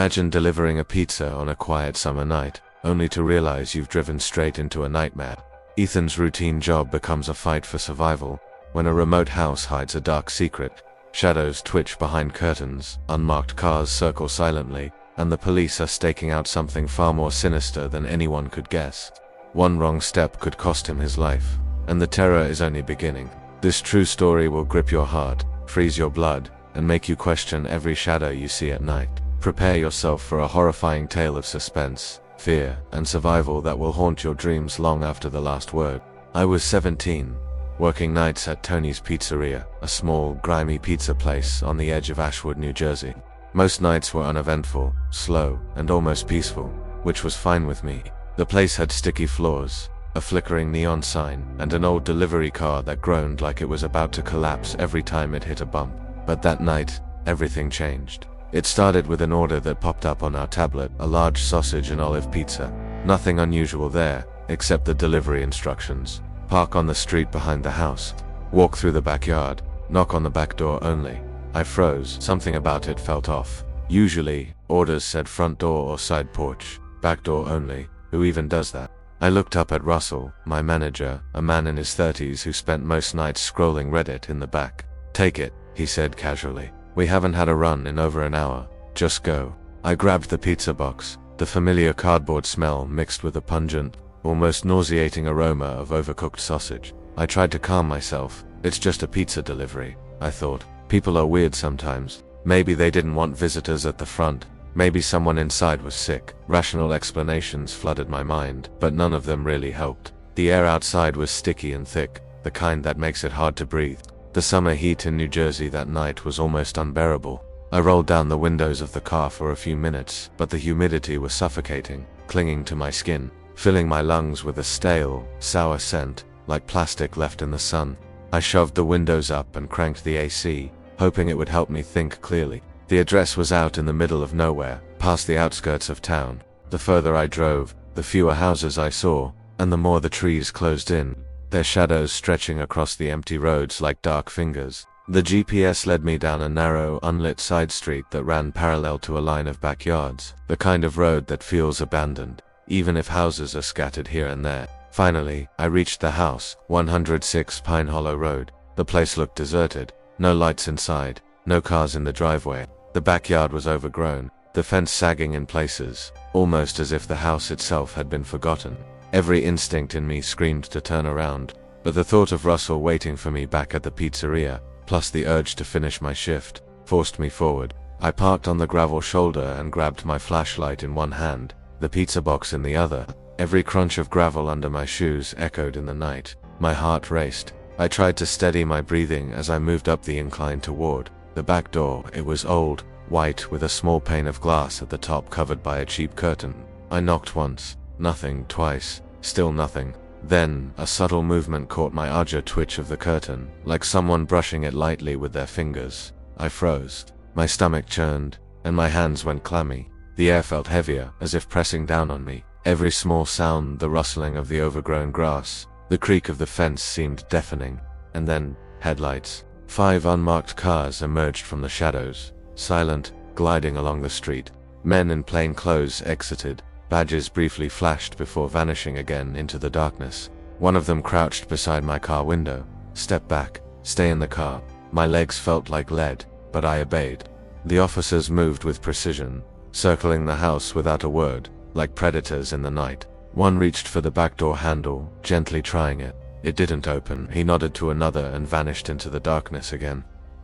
Imagine delivering a pizza on a quiet summer night, only to realize you've driven straight into a nightmare. Ethan's routine job becomes a fight for survival. When a remote house hides a dark secret, shadows twitch behind curtains, unmarked cars circle silently, and the police are staking out something far more sinister than anyone could guess. One wrong step could cost him his life, and the terror is only beginning. This true story will grip your heart, freeze your blood, and make you question every shadow you see at night. Prepare yourself for a horrifying tale of suspense, fear, and survival that will haunt your dreams long after the last word. I was 17, working nights at Tony's Pizzeria, a small, grimy pizza place on the edge of Ashwood, New Jersey. Most nights were uneventful, slow, and almost peaceful, which was fine with me. The place had sticky floors, a flickering neon sign, and an old delivery car that groaned like it was about to collapse every time it hit a bump. But that night, everything changed. It started with an order that popped up on our tablet, a large sausage and olive pizza. Nothing unusual there, except the delivery instructions. Park on the street behind the house. Walk through the backyard. Knock on the back door only. I froze. Something about it felt off. Usually, orders said front door or side porch. Back door only. Who even does that? I looked up at Russell, my manager, a man in his 30s who spent most nights scrolling Reddit in the back. "Take it," he said casually. "We haven't had a run in over an hour. Just go." I grabbed the pizza box, the familiar cardboard smell mixed with a pungent, almost nauseating aroma of overcooked sausage. I tried to calm myself. It's just a pizza delivery, I thought. People are weird sometimes. Maybe they didn't want visitors at the front. Maybe someone inside was sick. Rational explanations flooded my mind, but none of them really helped. The air outside was sticky and thick, the kind that makes it hard to breathe. The summer heat in New Jersey that night was almost unbearable. I rolled down the windows of the car for a few minutes, but the humidity was suffocating, clinging to my skin, filling my lungs with a stale, sour scent, like plastic left in the sun. I shoved the windows up and cranked the AC, hoping it would help me think clearly. The address was out in the middle of nowhere, past the outskirts of town. The further I drove, the fewer houses I saw, and the more the trees closed in, their shadows stretching across the empty roads like dark fingers. The GPS led me down a narrow, unlit side street that ran parallel to a line of backyards, the kind of road that feels abandoned, even if houses are scattered here and there. Finally, I reached the house, 106 Pine Hollow Road. The place looked deserted, no lights inside, no cars in the driveway. The backyard was overgrown, the fence sagging in places, almost as if the house itself had been forgotten. Every instinct in me screamed to turn around, but the thought of Russell waiting for me back at the pizzeria, plus the urge to finish my shift, forced me forward. I parked on the gravel shoulder and grabbed my flashlight in one hand, the pizza box in the other. Every crunch of gravel under my shoes echoed in the night. My heart raced. I tried to steady my breathing as I moved up the incline toward the back door. It was old, white, with a small pane of glass at the top covered by a cheap curtain. I knocked once. Nothing. Twice. Still nothing. Then, a subtle movement caught my eye, twitch of the curtain, like someone brushing it lightly with their fingers. I froze. My stomach churned, and my hands went clammy. The air felt heavier, as if pressing down on me. Every small sound, the rustling of the overgrown grass, the creak of the fence seemed deafening. And then, headlights. 5 unmarked cars emerged from the shadows, silent, gliding along the street. Men in plain clothes exited. Badges briefly flashed before vanishing again into the darkness. One of them crouched beside my car window. "Step back. Stay in the car." My legs felt like lead, but I obeyed. The officers moved with precision, circling the house without a word, like predators in the night. One reached for the back door handle, gently trying it. It didn't open. He nodded to another and vanished into the darkness again.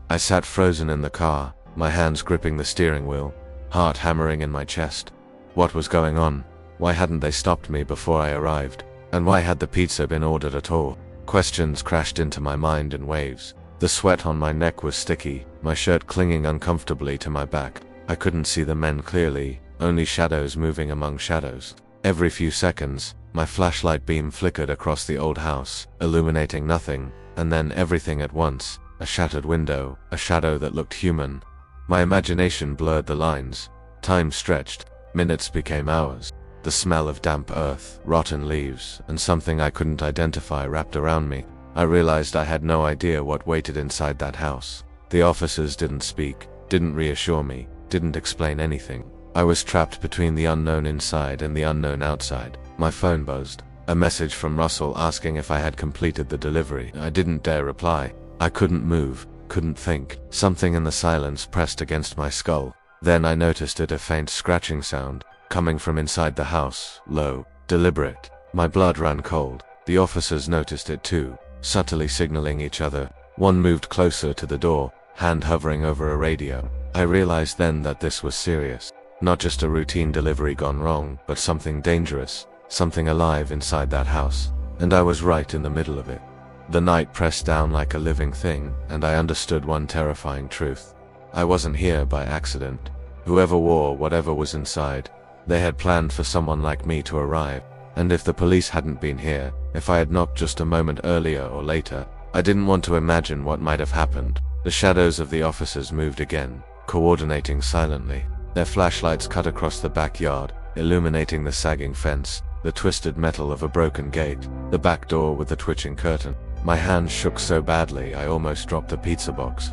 I sat frozen in the car, my hands gripping the steering wheel, heart hammering in my chest. What was going on? Why hadn't they stopped me before I arrived? And why had the pizza been ordered at all? Questions crashed into my mind in waves. The sweat on my neck was sticky, my shirt clinging uncomfortably to my back. I couldn't see the men clearly, only shadows moving among shadows. Every few seconds, my flashlight beam flickered across the old house, illuminating nothing, and then everything at once. A shattered window, a shadow that looked human. My imagination blurred the lines. Time stretched. Minutes became hours. The smell of damp earth, rotten leaves, and something I couldn't identify wrapped around me. I realized I had no idea what waited inside that house. The officers didn't speak, didn't reassure me, didn't explain anything. I was trapped between the unknown inside and the unknown outside. My phone buzzed. A message from Russell asking if I had completed the delivery. I didn't dare reply. I couldn't move, couldn't think. Something in the silence pressed against my skull. Then I noticed a faint scratching sound, coming from inside the house, low, deliberate. My blood ran cold. The officers noticed it too, subtly signaling each other. One moved closer to the door, hand hovering over a radio. I realized then that this was serious. Not just a routine delivery gone wrong, but something dangerous, something alive inside that house. And I was right in the middle of it. The night pressed down like a living thing, and I understood one terrifying truth. I wasn't here by accident. Whoever wore whatever was inside, they had planned for someone like me to arrive. And if the police hadn't been here, if I had knocked just a moment earlier or later, I didn't want to imagine what might have happened. The shadows of the officers moved again, coordinating silently. Their flashlights cut across the backyard, illuminating the sagging fence, the twisted metal of a broken gate, the back door with the twitching curtain. My hands shook so badly I almost dropped the pizza box.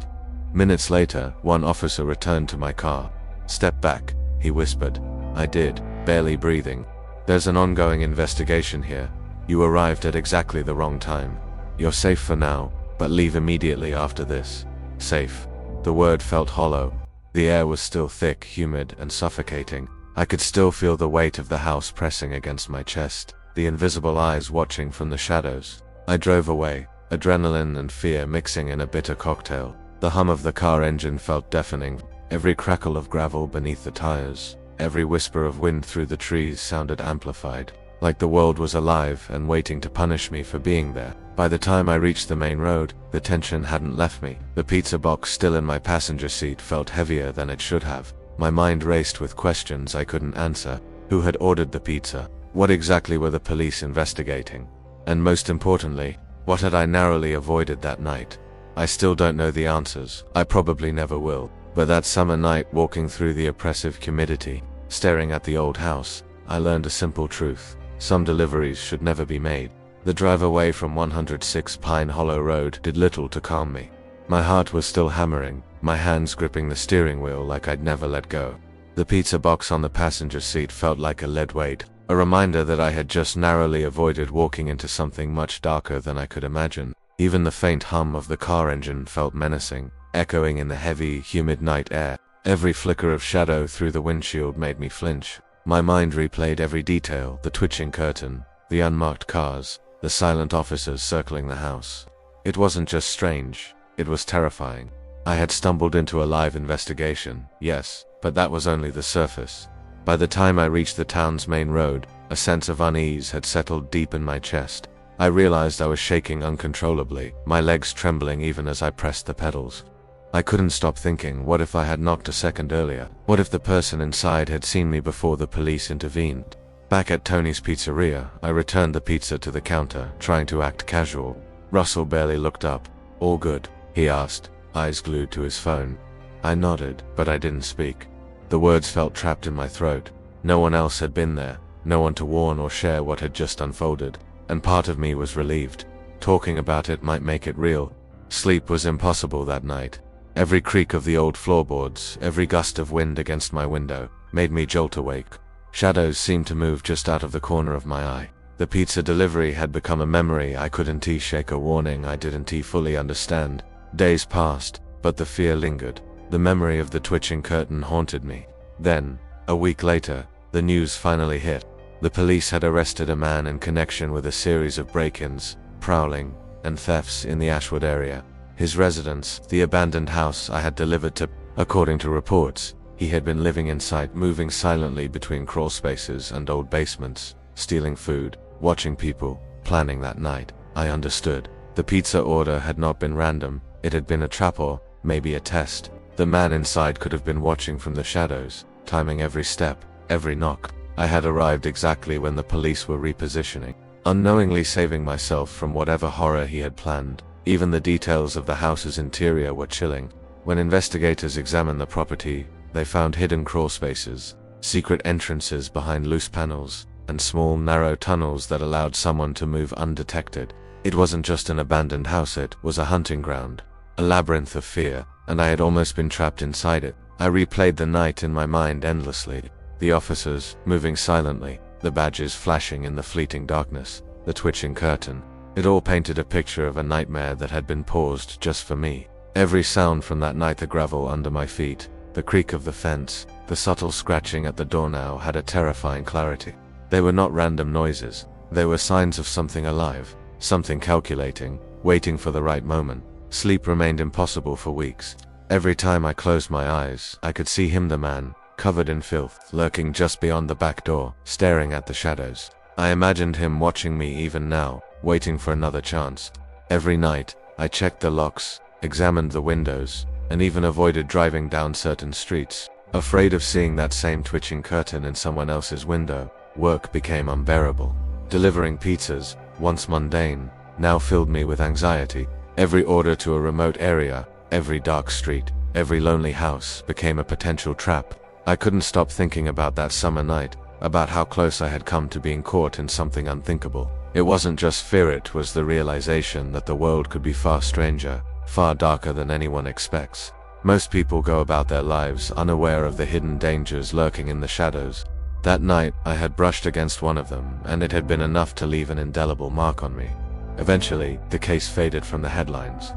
Minutes later, one officer returned to my car. "Step back," he whispered. I did, barely breathing. "There's an ongoing investigation here. You arrived at exactly the wrong time. You're safe for now, but leave immediately after this." Safe. The word felt hollow. The air was still thick, humid, and suffocating. I could still feel the weight of the house pressing against my chest, the invisible eyes watching from the shadows. I drove away, adrenaline and fear mixing in a bitter cocktail. The hum of the car engine felt deafening. Every crackle of gravel beneath the tires, every whisper of wind through the trees sounded amplified, like the world was alive and waiting to punish me for being there. By the time I reached the main road, the tension hadn't left me. The pizza box still in my passenger seat felt heavier than it should have. My mind raced with questions I couldn't answer. Who had ordered the pizza? What exactly were the police investigating? And most importantly, what had I narrowly avoided that night? I still don't know the answers. I probably never will. But that summer night, walking through the oppressive humidity, staring at the old house, I learned a simple truth. Some deliveries should never be made. The drive away from 106 Pine Hollow Road did little to calm me. My heart was still hammering, my hands gripping the steering wheel like I'd never let go. The pizza box on the passenger seat felt like a lead weight, a reminder that I had just narrowly avoided walking into something much darker than I could imagine. Even the faint hum of the car engine felt menacing, echoing in the heavy, humid night air. Every flicker of shadow through the windshield made me flinch. My mind replayed every detail, the twitching curtain, the unmarked cars, the silent officers circling the house. It wasn't just strange, it was terrifying. I had stumbled into a live investigation, yes, but that was only the surface. By the time I reached the town's main road, a sense of unease had settled deep in my chest. I realized I was shaking uncontrollably, my legs trembling even as I pressed the pedals. I couldn't stop thinking, what if I had knocked a second earlier? What if the person inside had seen me before the police intervened? Back at Tony's pizzeria, I returned the pizza to the counter, trying to act casual. Russell barely looked up. "All good?" he asked, eyes glued to his phone. I nodded, but I didn't speak. The words felt trapped in my throat. No one else had been there, no one to warn or share what had just unfolded, and part of me was relieved. Talking about it might make it real. Sleep was impossible that night. Every creak of the old floorboards, every gust of wind against my window, made me jolt awake. Shadows seemed to move just out of the corner of my eye. The pizza delivery had become a memory I couldn't shake, a warning I didn't fully understand. Days passed, but the fear lingered. The memory of the twitching curtain haunted me. Then, a week later, the news finally hit. The police had arrested a man in connection with a series of break-ins, prowling, and thefts in the Ashwood area. His residence, the abandoned house I had delivered to, according to reports, he had been living inside, moving silently between crawl spaces and old basements, stealing food, watching people, planning that night. I understood. The pizza order had not been random, it had been a trap or maybe a test. The man inside could have been watching from the shadows, timing every step, every knock. I had arrived exactly when the police were repositioning, unknowingly saving myself from whatever horror he had planned. Even the details of the house's interior were chilling. When investigators examined the property, they found hidden crawl spaces, secret entrances behind loose panels, and small, narrow tunnels that allowed someone to move undetected. It wasn't just an abandoned house, it was a hunting ground, a labyrinth of fear, and I had almost been trapped inside it. I replayed the night in my mind endlessly. The officers, moving silently, the badges flashing in the fleeting darkness, the twitching curtain. It all painted a picture of a nightmare that had been paused just for me. Every sound from that night, the gravel under my feet, the creak of the fence, the subtle scratching at the door now had a terrifying clarity. They were not random noises. They were signs of something alive, something calculating, waiting for the right moment. Sleep remained impossible for weeks. Every time I closed my eyes, I could see him, the man, covered in filth, lurking just beyond the back door, staring at the shadows. I imagined him watching me even now, waiting for another chance. Every night, I checked the locks, examined the windows, and even avoided driving down certain streets, afraid of seeing that same twitching curtain in someone else's window. Work became unbearable. Delivering pizzas, once mundane, now filled me with anxiety. Every order to a remote area, every dark street, every lonely house became a potential trap. I couldn't stop thinking about that summer night, about how close I had come to being caught in something unthinkable. It wasn't just fear, it was the realization that the world could be far stranger, far darker than anyone expects. Most people go about their lives unaware of the hidden dangers lurking in the shadows. That night, I had brushed against one of them, and it had been enough to leave an indelible mark on me. Eventually, the case faded from the headlines.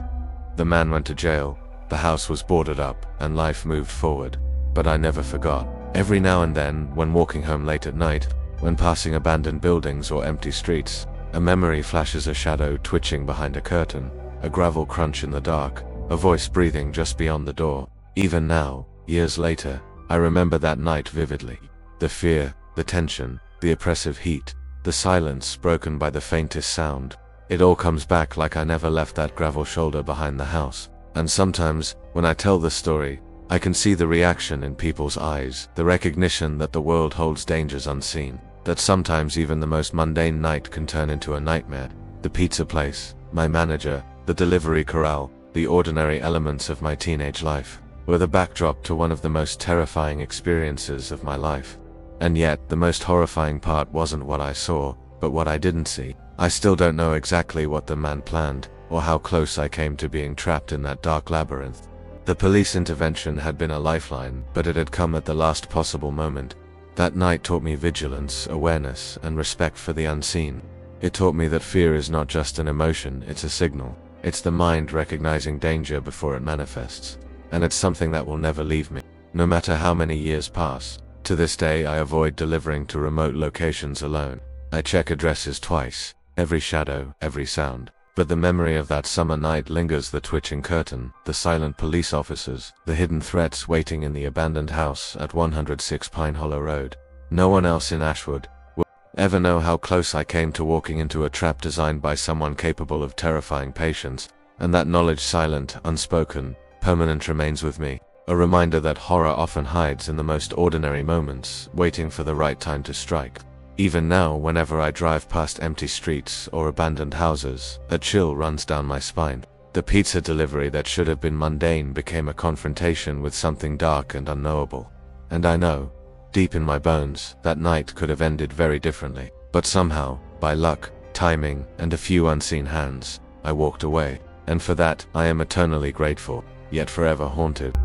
The man went to jail, the house was boarded up, and life moved forward. But I never forgot. Every now and then, when walking home late at night, when passing abandoned buildings or empty streets, a memory flashes, a shadow twitching behind a curtain, a gravel crunch in the dark, a voice breathing just beyond the door. Even now, years later, I remember that night vividly. The fear, the tension, the oppressive heat, the silence broken by the faintest sound. It all comes back like I never left that gravel shoulder behind the house. And sometimes, when I tell the story, I can see the reaction in people's eyes, the recognition that the world holds dangers unseen, that sometimes even the most mundane night can turn into a nightmare. The pizza place, my manager, the delivery corral, the ordinary elements of my teenage life, were the backdrop to one of the most terrifying experiences of my life. And yet, the most horrifying part wasn't what I saw, but what I didn't see. I still don't know exactly what the man planned, or how close I came to being trapped in that dark labyrinth. The police intervention had been a lifeline, but it had come at the last possible moment. That night taught me vigilance, awareness, and respect for the unseen. It taught me that fear is not just an emotion, it's a signal. It's the mind recognizing danger before it manifests. And it's something that will never leave me, no matter how many years pass. To this day, I avoid delivering to remote locations alone. I check addresses twice, every shadow, every sound. But the memory of that summer night lingers, the twitching curtain, the silent police officers, the hidden threats waiting in the abandoned house at 106 Pine Hollow Road. No one else in Ashwood will ever know how close I came to walking into a trap designed by someone capable of terrifying patience. And that knowledge, silent, unspoken, permanent, remains with me. A reminder that horror often hides in the most ordinary moments, waiting for the right time to strike. Even now, whenever I drive past empty streets or abandoned houses, a chill runs down my spine. The pizza delivery that should have been mundane became a confrontation with something dark and unknowable. And I know, deep in my bones, that night could have ended very differently. But somehow, by luck, timing, and a few unseen hands, I walked away. And for that, I am eternally grateful, yet forever haunted.